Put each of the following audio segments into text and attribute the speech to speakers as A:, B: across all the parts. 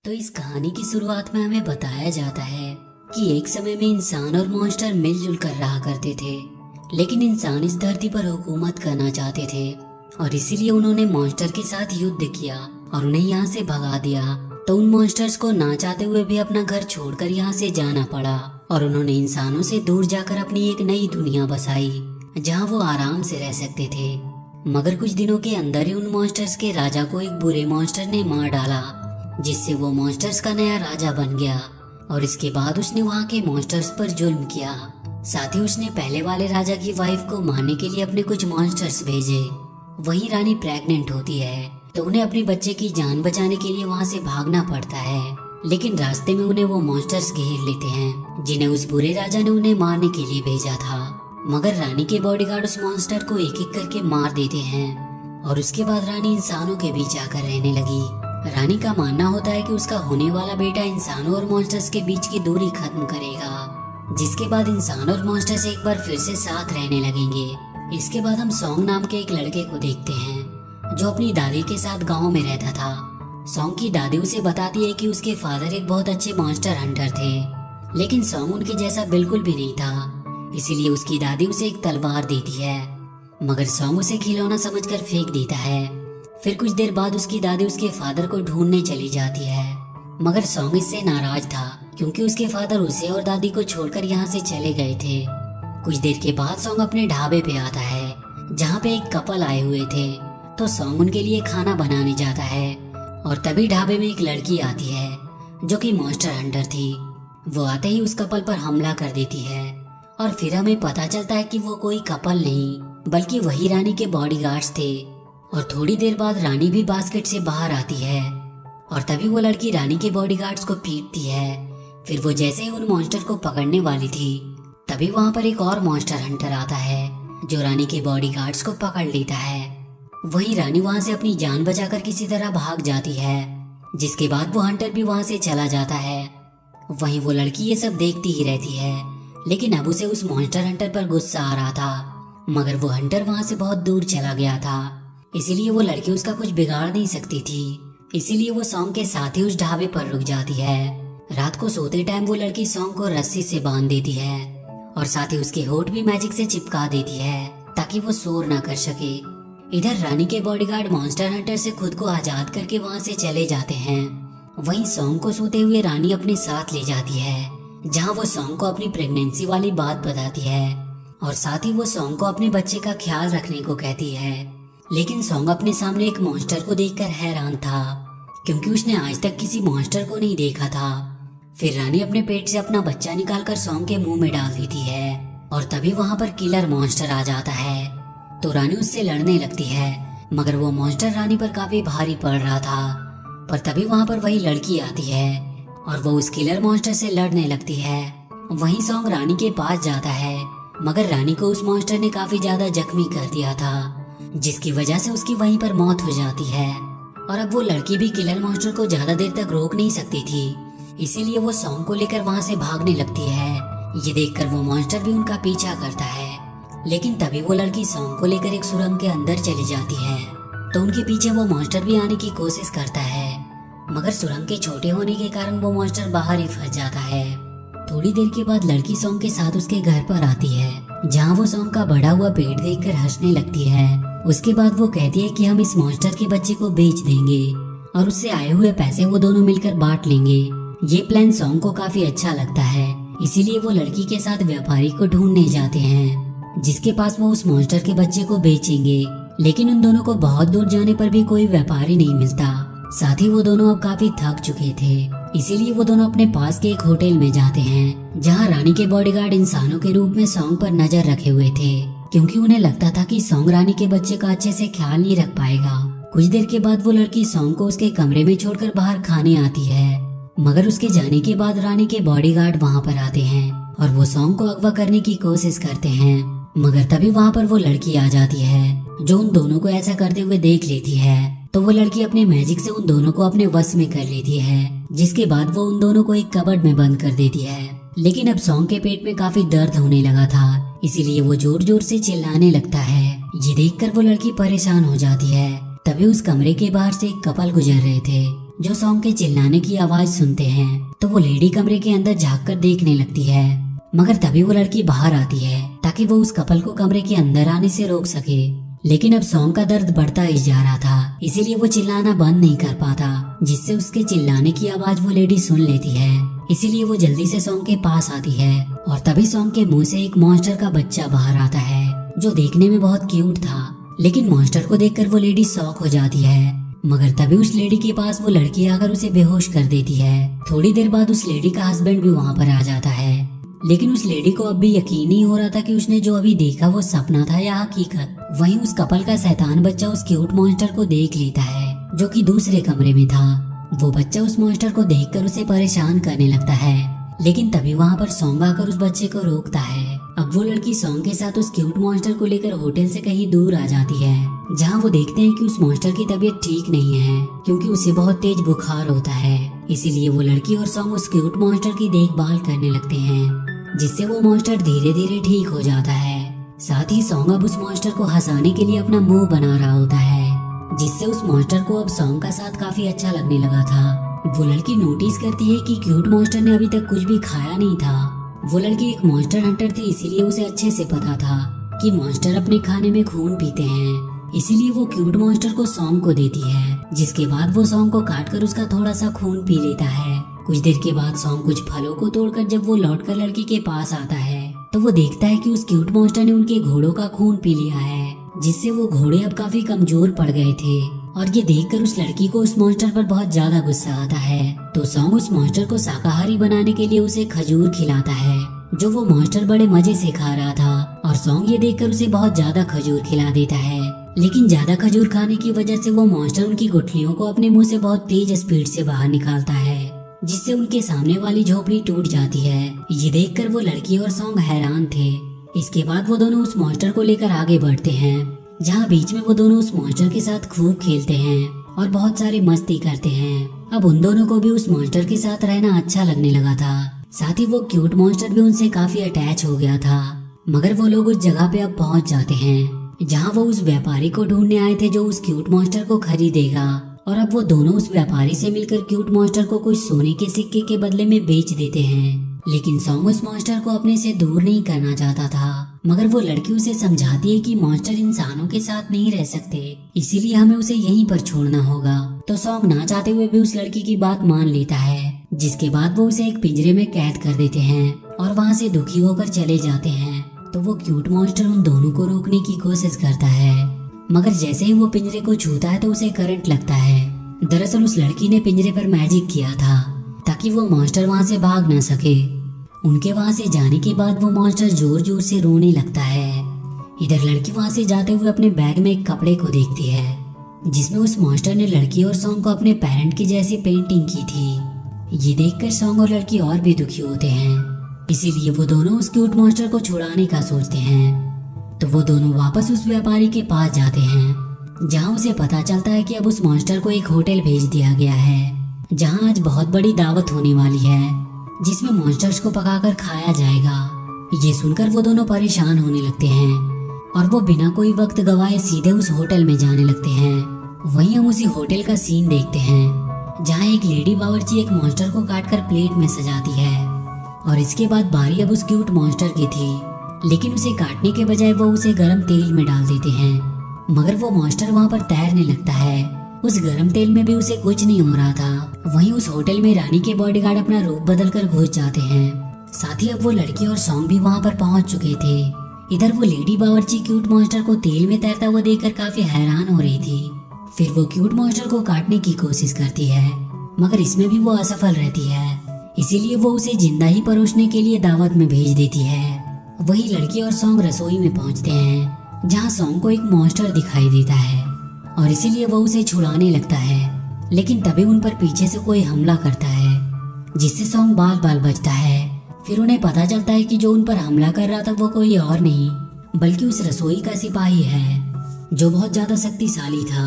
A: तो इस कहानी की शुरुआत में हमें बताया जाता है कि एक समय में इंसान और मॉन्स्टर मिलजुल कर रहा करते थे। लेकिन इंसान इस धरती पर हुकूमत करना चाहते थे और इसीलिए उन्होंने मॉन्स्टर के साथ युद्ध किया और उन्हें यहाँ से भगा दिया। तो उन मॉन्स्टर्स को ना चाहते हुए भी अपना घर छोड़कर यहाँ से जाना पड़ा और उन्होंने इंसानों से दूर जाकर अपनी एक नई दुनिया बसाई जहाँ वो आराम से रह सकते थे। मगर कुछ दिनों के अंदर ही उन मॉन्स्टर्स के राजा को एक बुरे मॉन्स्टर ने मार डाला, जिससे वो मॉन्स्टर्स का नया राजा बन गया। और इसके बाद उसने वहाँ के मॉन्स्टर्स पर जुल्म किया। साथ ही उसने पहले वाले राजा की वाइफ को मारने के लिए अपने कुछ मॉन्स्टर्स भेजे। वही रानी प्रेग्नेंट होती है तो उन्हें अपने बच्चे की जान बचाने के लिए वहाँ से भागना पड़ता है। लेकिन रास्ते में उन्हें वो मॉन्स्टर्स घेर लेते हैं जिन्हें उस बुरे राजा ने उन्हें मारने के लिए भेजा था। मगर रानी के बॉडीगार्ड उस मॉन्स्टर को एक एक करके मार देते हैं और उसके बाद रानी इंसानों के बीच आकर रहने लगी। रानी का मानना होता है कि उसका होने वाला बेटा इंसानों और मॉन्स्टर्स के बीच की दूरी खत्म करेगा, जिसके बाद इंसान और मॉन्स्टर्स एक बार फिर से साथ रहने लगेंगे। इसके बाद हम सॉन्ग नाम के एक लड़के को देखते हैं जो अपनी दादी के साथ गाँव में रहता था। सॉन्ग की दादी उसे बताती है कि उसके फादर एक बहुत अच्छे मॉन्स्टर हंटर थे, लेकिन सॉन्ग उनके जैसा बिल्कुल भी नहीं था। इसीलिए उसकी दादी उसे एक तलवार देती है, मगर सॉन्ग उसे खिलौना समझकर फेंक देता है। फिर कुछ देर बाद उसकी दादी उसके फादर को ढूंढने चली जाती है, मगर सॉन्ग इससे नाराज था क्योंकि उसके फादर उसे और दादी को छोड़कर यहाँ से चले गए थे। कुछ देर के बाद सॉन्ग अपने ढाबे पे आता है जहाँ पे एक कपल आए हुए थे। तो सॉन्ग उनके लिए खाना बनाने जाता है और तभी ढाबे में एक लड़की आती है जो कि मॉन्स्टर हंटर थी। वो आते ही उस कपल पर हमला कर देती है और फिर हमें पता चलता है कि वो कोई कपल नहीं बल्कि वही रानी के बॉडीगार्ड्स थे। और थोड़ी देर बाद रानी भी बास्केट से बाहर आती है और तभी वो लड़की रानी के बॉडीगार्ड्स को पीटती है। फिर वो जैसे ही उन मॉन्स्टर को पकड़ने वाली थी तभी वहाँ पर एक और मॉन्स्टर हंटर आता है जो रानी के बॉडीगार्ड्स को पकड़ लेता है। वही रानी वहाँ से अपनी जान बचाकर किसी तरह भाग जाती है, जिसके बाद वो हंटर भी वहाँ से चला जाता है। वहीं वो लड़की ये सब देखती ही रहती है, लेकिन अब उसे उस मॉन्स्टर हंटर पर गुस्सा आ रहा था। मगर वो हंटर वहाँ से बहुत दूर चला गया था, इसीलिए वो लड़की उसका कुछ बिगाड़ नहीं सकती थी। इसीलिए वो सॉन्ग के साथ ही उस ढाबे पर रुक जाती है। रात को सोते टाइम वो लड़की सॉन्ग को रस्सी से बांध देती है और साथ ही उसके होठ भी मैजिक से चिपका देती है ताकि वो शोर ना कर सके। इधर रानी के बॉडीगार्ड मॉन्स्टर हंटर से खुद को आजाद करके वहाँ से चले जाते हैं। वहीं सॉन्ग को सोते हुए रानी अपने साथ ले जाती है, जहाँ वो सॉन्ग को अपनी प्रेगनेंसी वाली बात बताती है और साथ ही वो सॉन्ग को अपने बच्चे का ख्याल रखने को कहती है। लेकिन सॉन्ग अपने सामने एक मॉन्स्टर को देखकर हैरान था क्योंकि उसने आज तक किसी मॉन्स्टर को नहीं देखा था। फिर रानी अपने पेट से अपना बच्चा निकालकर सॉन्ग के मुंह में डाल देती है और तभी वहाँ पर किलर मॉन्स्टर आ जाता है। तो रानी उससे लड़ने लगती है, मगर वो मॉन्स्टर रानी पर काफी भारी पड़ रहा था। पर तभी वहाँ पर वही लड़की आती है और वो उस किलर मॉन्स्टर से लड़ने लगती है। वहीं सॉन्ग रानी के पास जाता है, मगर रानी को उस मॉन्स्टर ने काफी ज्यादा जख्मी कर दिया था, जिसकी वजह से उसकी वहीं पर मौत हो जाती है। और अब वो लड़की भी किलर मॉन्स्टर को ज्यादा देर तक रोक नहीं सकती थी, इसीलिए वो सॉन्ग को लेकर वहाँ से भागने लगती है। ये देखकर वो मॉन्स्टर भी उनका पीछा करता है, लेकिन तभी वो लड़की सॉन्ग को लेकर एक सुरंग के अंदर चली जाती है। तो उनके पीछे वो मॉन्स्टर भी आने की कोशिश करता है, मगर सुरंग के छोटे होने के कारण वो मॉन्स्टर बाहर ही फंस जाता है। थोड़ी देर के बाद लड़की सॉन्ग के साथ उसके घर पर आती है, जहाँ वो सॉन्ग का बढ़ा हुआ पेट देखकर हंसने लगती है। उसके बाद वो कहती है कि हम इस मॉन्स्टर के बच्चे को बेच देंगे और उससे आए हुए पैसे वो दोनों मिलकर बांट लेंगे। ये प्लान सॉन्ग को काफी अच्छा लगता है, इसीलिए वो लड़की के साथ व्यापारी को ढूंढने जाते हैं जिसके पास वो उस मॉन्स्टर के बच्चे को बेचेंगे। लेकिन उन दोनों को बहुत दूर जाने पर भी कोई व्यापारी नहीं मिलता। साथ ही वो दोनों अब काफी थक चुके थे, इसीलिए वो दोनों अपने पास के एक होटल में जाते हैं, जहाँ रानी के बॉडीगार्ड इंसानों के रूप में सॉन्ग पर नजर रखे हुए थे, क्योंकि उन्हें लगता था कि सॉन्ग रानी के बच्चे का अच्छे से ख्याल नहीं रख पाएगा। कुछ देर के बाद वो लड़की सॉन्ग को उसके कमरे में छोड़कर बाहर खाने आती है, मगर उसके जाने के बाद रानी के बॉडीगार्ड वहाँ पर आते हैं और वो सॉन्ग को अगवा करने की कोशिश करते हैं। मगर तभी वहाँ पर वो लड़की आ जाती है जो उन दोनों को ऐसा करते हुए देख लेती है। तो वो लड़की अपने मैजिक से उन दोनों को अपने वश में कर लेती है, जिसके बाद वो उन दोनों को एक कबर्ड में बंद कर देती है। लेकिन अब सॉन्ग के पेट में काफी दर्द होने लगा था, इसीलिए वो जोर जोर से चिल्लाने लगता है। ये देखकर वो लड़की परेशान हो जाती है। तभी उस कमरे के बाहर से एक कपल गुजर रहे थे जो सॉन्ग के चिल्लाने की आवाज सुनते हैं तो वो लेडी कमरे के अंदर झांक कर देखने लगती है। मगर तभी वो लड़की बाहर आती है ताकि वो उस कपल को कमरे के अंदर आने से रोक सके। लेकिन अब सॉन्ग का दर्द बढ़ता ही जा रहा था, इसीलिए वो चिल्लाना बंद नहीं कर पाता, जिससे उसके चिल्लाने की आवाज वो लेडी सुन लेती है। इसीलिए वो जल्दी से सॉन्ग के पास आती है और तभी सॉन्ग के मुंह से एक मॉन्स्टर का बच्चा बाहर आता है जो देखने में बहुत क्यूट था। लेकिन मॉन्स्टर को देखकर वो लेडी शॉक हो जाती है। मगर तभी उस लेडी के पास वो लड़की आकर उसे बेहोश कर देती है। थोड़ी देर बाद उस लेडी का हस्बैंड भी वहाँ पर आ जाता है। लेकिन उस लेडी को अब भी यकीन नहीं हो रहा था कि उसने जो अभी देखा वो सपना था या हकीकत। वहीं उस कपल का शैतान बच्चा उस क्यूट मॉन्स्टर को देख लेता है जो कि दूसरे कमरे में था। वो बच्चा उस मॉन्स्टर को देखकर उसे परेशान करने लगता है। लेकिन तभी वहाँ पर सॉन्ग आकर उस बच्चे को रोकता है। अब वो लड़की सॉन्ग के साथ उस क्यूट मॉन्स्टर को लेकर होटल से कहीं दूर आ जाती है, जहाँ वो देखते हैं कि उस मॉन्स्टर की तबीयत ठीक नहीं है क्योंकि उसे बहुत तेज बुखार होता है। इसीलिए वो लड़की और सॉन्ग उस क्यूट मॉन्स्टर की देखभाल करने लगते हैं, जिससे वो मॉन्स्टर धीरे धीरे ठीक हो जाता है। साथ ही सॉन्ग अब उस मॉन्स्टर को हंसाने के लिए अपना मुंह बना रहा होता है, जिससे उस मॉन्स्टर को अब सॉन्ग का साथ काफी अच्छा लगने लगा था। वो लड़की नोटिस करती है कि क्यूट मॉन्स्टर ने अभी तक कुछ भी खाया नहीं था। वो लड़की एक मॉन्स्टर हंटर थी, इसीलिए उसे अच्छे से पता था कि मॉन्स्टर अपने खाने में खून पीते हैं। इसीलिए वो क्यूट मॉन्स्टर को सॉन्ग को देती है, जिसके बाद वो सॉन्ग को काटकर उसका थोड़ा सा खून पी लेता है। कुछ देर के बाद सॉन्ग कुछ फलों को तोड़कर जब वो लौटकर लड़की के पास आता है तो वो देखता है कि उस क्यूट मॉन्स्टर ने उनके घोड़ों का खून पी लिया है, जिससे वो घोड़े अब काफी कमजोर पड़ गए थे। और ये देखकर उस लड़की को उस मॉन्स्टर पर बहुत ज्यादा गुस्सा आता है। तो सॉन्ग उस मॉन्स्टर को शाकाहारी बनाने के लिए उसे खजूर खिलाता है, जो वो मॉन्स्टर बड़े मजे से खा रहा था। और सॉन्ग ये देखकर उसे बहुत ज्यादा खजूर खिला देता है। लेकिन ज्यादा खजूर खाने की वजह से वो मॉन्स्टर उनकी गुठलियों को अपने मुंह से बहुत तेज स्पीड से बाहर निकालता है, जिससे उनके सामने वाली झोपड़ी टूट जाती है। ये देखकर वो लड़की और सॉन्ग हैरान थे। इसके बाद वो दोनों उस मॉन्स्टर को लेकर आगे बढ़ते हैं, जहाँ बीच में वो दोनों उस मॉन्स्टर के साथ खूब खेलते हैं और बहुत सारी मस्ती करते हैं। अब उन दोनों को भी उस मॉन्स्टर के साथ रहना अच्छा लगने लगा था। साथ ही वो क्यूट मॉन्स्टर भी उनसे काफी अटैच हो गया था। मगर वो लोग उस जगह पे अब पहुंच जाते हैं जहाँ वो उस व्यापारी को ढूंढने आए थे जो उस क्यूट मॉन्स्टर को खरीदेगा। और अब वो दोनों उस व्यापारी से मिलकर क्यूट मॉन्स्टर को कुछ सोने के सिक्के के बदले में बेच देते हैं। लेकिन सॉन्ग उस मॉन्स्टर को अपने से दूर नहीं करना चाहता था। मगर वो लड़की उसे समझाती है कि मॉन्स्टर इंसानों के साथ नहीं रह सकते, इसीलिए हमें उसे यहीं पर छोड़ना होगा। तो सॉन्ग ना चाहते हुए भी उस लड़की की बात मान लेता है, जिसके बाद वो उसे एक पिंजरे में कैद कर देते हैं और वहाँ से दुखी होकर चले जाते हैं। तो वो क्यूट मॉन्स्टर उन दोनों को रोकने की कोशिश करता है, मगर जैसे ही वो पिंजरे को छूता है तो उसे करंट लगता है। दरअसल उस लड़की ने पिंजरे पर मैजिक किया था ताकि वो मॉन्स्टर वहाँ से भाग ना सके। उनके वहाँ से जाने के बाद वो मॉन्स्टर जोर जोर से रोने लगता है। इधर लड़की वहाँ से जाते हुए अपने बैग में एक कपड़े को देखती है, जिसमें उस मॉन्स्टर ने लड़की और सॉन्ग को अपने पेरेंट की जैसी पेंटिंग की थी। ये देखकर सॉन्ग और लड़की और भी दुखी होते हैं, इसीलिए वो दोनों उस क्यूट मॉन्स्टर को छुड़ाने का सोचते हैं। तो वो दोनों वापस उस व्यापारी के पास जाते हैं, जहाँ उसे पता चलता है कि अब उस मॉन्स्टर को एक होटल भेज दिया गया है, जहाँ आज बहुत बड़ी दावत होने वाली है, जिसमें मॉन्स्टर्स को पकाकर खाया जाएगा। ये सुनकर वो दोनों परेशान होने लगते हैं और वो बिना कोई वक्त गवाए सीधे उस होटल में जाने लगते हैं। वहीं हम उसी होटल का सीन देखते हैं, जहाँ एक लेडी बावर्ची एक मॉन्स्टर को काटकर प्लेट में सजाती है। और इसके बाद बारी अब उस क्यूट मॉन्स्टर की थी, लेकिन उसे काटने के बजाय वो उसे गर्म तेल में डाल देते हैं। मगर वो मॉन्स्टर वहाँ पर तैरने लगता है। उस गर्म तेल में भी उसे कुछ नहीं हो रहा था। वहीं उस होटल में रानी के बॉडीगार्ड अपना रूप बदलकर घुस जाते हैं। साथ ही अब वो लड़की और सॉन्ग भी वहाँ पर पहुँच चुके थे। इधर वो लेडी बावर्ची क्यूट मॉन्स्टर को तेल में तैरता हुआ देखकर काफी हैरान हो रही थी। फिर वो क्यूट मॉन्स्टर को काटने की कोशिश करती है, मगर इसमें भी वो असफल रहती है। इसीलिए वो उसे जिंदा ही परोसने के लिए दावत में भेज देती है। वही लड़की और सॉन्ग रसोई में पहुँचते हैं, जहाँ सॉन्ग को एक मॉन्स्टर दिखाई देता है और इसीलिए वो उसे छुड़ाने लगता है। लेकिन तभी उन पर पीछे से कोई हमला करता है, जिससे सॉन्ग बाल बाल बचता है। फिर उन्हें पता चलता है कि जो उन पर हमला कर रहा था वो कोई और नहीं बल्कि उस रसोई का सिपाही है, जो बहुत ज्यादा शक्तिशाली था।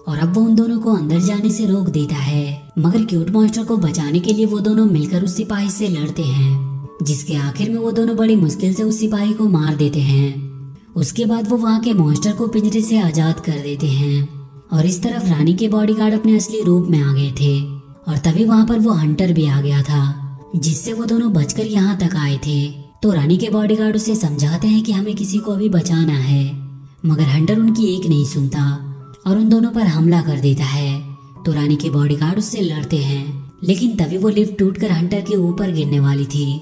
A: और अब वो उन दोनों को अंदर जाने से रोक देता है। मगर क्यूट मॉन्स्टर को बचाने के लिए वो दोनों मिलकर उस सिपाही से लड़ते हैं, जिसके आखिर में वो दोनों बड़ी मुश्किल से उस सिपाही को मार देते हैं। उसके बाद वो वहाँ के मॉन्स्टर को पिंजरे से आजाद कर देते हैं और इस तरफ रानी के बॉडीगार्ड अपने असली रूप में आ गए थे। और तभी वहाँ पर वो हंटर भी आ गया था, जिससे वो दोनों बचकर यहाँ तक आए थे। तो रानी के बॉडीगार्ड उसे समझाते हैं कि हमें किसी को अभी बचाना है, मगर हंटर उनकी एक नहीं सुनता और उन दोनों पर हमला कर देता है। तो रानी के बॉडीगार्ड उससे लड़ते हैं, लेकिन तभी वो लिफ्ट टूटकर हंटर के ऊपर गिरने वाली थी,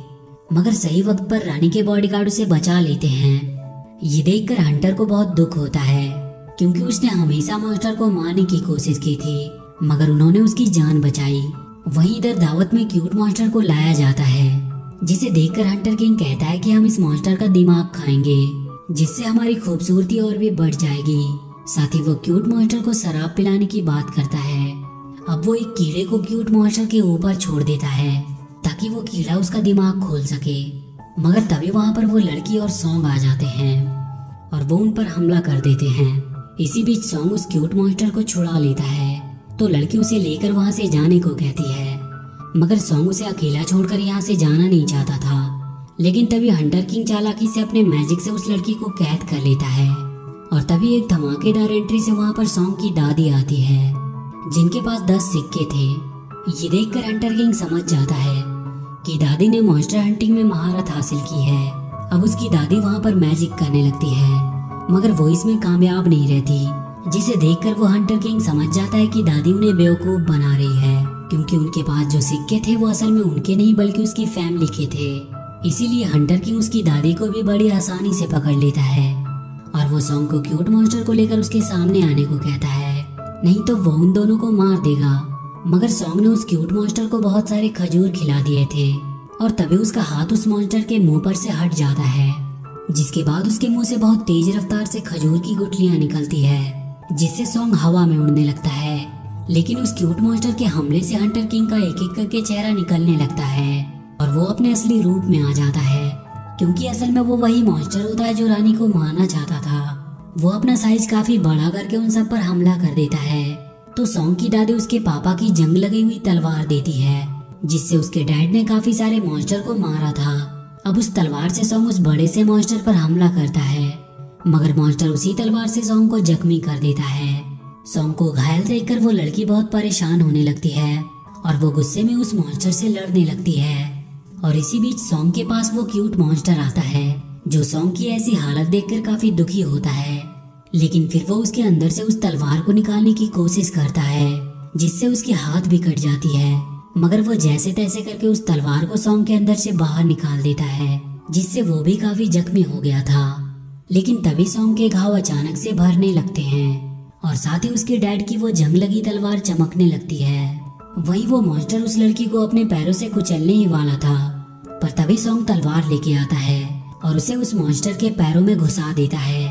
A: मगर सही वक्त पर रानी के बॉडीगार्ड उसे बचा लेते हैं। ये देखकर हंटर को बहुत दुख होता है, क्योंकि उसने हमेशा मॉन्स्टर को मारने की कोशिश की थी, मगर उन्होंने उसकी जान बचाई। वहीं इधर दावत में क्यूट मॉन्स्टर को लाया जाता है, जिसे देखकर हंटर किंग कहता है कि हम इस मॉन्स्टर का दिमाग खाएंगे, जिससे हमारी खूबसूरती और भी बढ़ जाएगी। साथ ही वो क्यूट मॉन्स्टर को शराब पिलाने की बात करता है। अब वो एक कीड़े को क्यूट मॉन्स्टर के ऊपर छोड़ देता है, ताकि वो कीड़ा उसका दिमाग खोल सके। मगर तभी वहाँ पर वो लड़की और सॉन्ग आ जाते हैं और वो उन पर हमला कर देते हैं। इसी बीच सॉन्ग उस क्यूट मॉन्स्टर को छुड़ा लेता है, तो लड़की उसे लेकर वहाँ से जाने को कहती है, मगर सॉन्ग उसे अकेला छोड़कर यहाँ से जाना नहीं चाहता था। लेकिन तभी हंटर किंग चालाकी से अपने मैजिक से उस लड़की को कैद कर लेता है। और तभी एक धमाकेदार एंट्री से वहाँ पर सॉन्ग की दादी आती है, जिनके पास 10 सिक्के थे। ये देखकर हंटर किंग समझ जाता है कि दादी ने मॉन्स्टर हंटिंग में महारत हासिल की है। अब उसकी दादी वहाँ पर मैजिक करने लगती है, मगर वो इसमें कामयाब नहीं रहती, जिसे देखकर वो हंटर किंग समझ जाता है कि दादी उन्हें बेवकूफ बना रही है, क्योंकि उनके पास जो सिक्के थे वो असल में उनके नहीं बल्कि उसकी फैमिली के थे। इसीलिए हंटर किंग उसकी दादी को भी बड़ी आसानी से पकड़ लेता है और वो सॉन्ग को क्यूट मॉन्स्टर को लेकर उसके सामने आने को कहता है, नहीं तो वो उन दोनों को मार देगा। मगर सॉन्ग ने उस क्यूट मॉन्स्टर को बहुत सारे खजूर खिला दिए थे और तभी उसका हाथ उस मॉन्स्टर के मुंह पर से हट जाता है, जिसके बाद उसके मुंह से बहुत तेज रफ्तार से खजूर की गुठलियां निकलती है, जिससे सॉन्ग हवा में उड़ने लगता है। लेकिन उस क्यूट मॉन्स्टर के हमले से हंटर किंग का एक एक करके चेहरा निकलने लगता है और वो अपने असली रूप में आ जाता है, क्योंकि असल में वो वही मॉन्स्टर होता है जो रानी को मारना चाहता था। वो अपना साइज काफी बड़ा करके उन सब पर हमला कर देता है। तो सॉन्ग की दादी उसके पापा की जंग लगी हुई तलवार देती है, जिससे उसके डैड ने काफी सारे मॉन्स्टर को मारा था। अब उस तलवार से सॉन्ग उस बड़े से मॉन्स्टर पर हमला करता है, मगर मॉन्स्टर उसी तलवार से सॉन्ग को जख्मी कर देता है। सॉन्ग को घायल देखकर वो लड़की बहुत परेशान होने लगती है और वो गुस्से में उस मॉन्स्टर से लड़ने लगती है। और इसी बीच सॉन्ग के पास वो क्यूट मॉन्स्टर आता है, जो सॉन्ग की ऐसी हालत देखकर काफी दुखी होता है। लेकिन फिर वो उसके अंदर से उस तलवार को निकालने की कोशिश करता है, जिससे उसके हाथ भी कट जाती है। मगर वो जैसे तैसे करके उस तलवार को सॉन्ग के अंदर से बाहर निकाल देता है, जिससे वो भी काफी जख्मी हो गया था। लेकिन तभी सॉन्ग के घाव अचानक से भरने लगते हैं और साथ ही उसके डैड की वो जंग लगी तलवार चमकने लगती है। वहीं वो मॉन्स्टर उस लड़की को अपने पैरों से कुचलने ही वाला था, पर तभी सॉन्ग तलवार लेके आता है और उसे उस मॉन्स्टर के पैरों में घुसा देता है।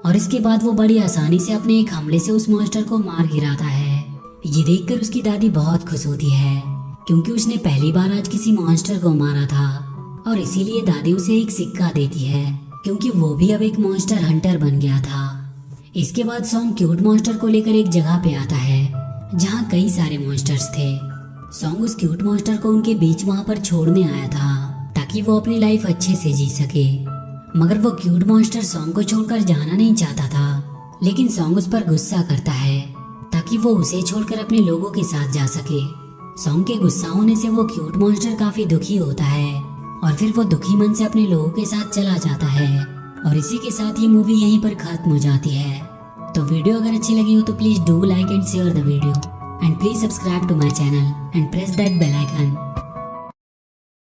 A: और इसके बाद वो बड़ी आसानी से अपने एक हमले से उस मॉन्स्टर को मार गिराता है। ये देखकर उसकी दादी बहुत खुश होती है, क्योंकि उसने पहली बार आज किसी मॉन्स्टर को मारा था और इसीलिए दादी उसे एक सिक्का देती है, क्योंकि वो भी अब एक मॉन्स्टर हंटर बन गया था। इसके बाद सॉन्ग क्यूट मॉन्स्टर को लेकर एक जगह पे आता है, जहाँ कई सारे मॉन्स्टर्स थे। सॉन्ग उस क्यूट मॉन्स्टर को उनके बीच वहाँ पर छोड़ने आया था, ताकि वो अपनी लाइफ अच्छे से जी सके। मगर वो क्यूट मॉन्स्टर सॉन्ग को छोड़कर जाना नहीं चाहता था, लेकिन सॉन्ग उस पर गुस्सा करता है, ताकि वो उसे छोड़कर अपने लोगों के साथ जा सके। सॉन्ग के गुस्सा होने से वो क्यूट मॉन्स्टर काफी दुखी होता है और फिर वो दुखी मन से अपने लोगों के साथ चला जाता है। और इसी के साथ ये मूवी यहीं पर खत्म हो जाती है। तो वीडियो अगर अच्छी लगी हो तो please do like and share the video and please subscribe to my channel and press that bell icon.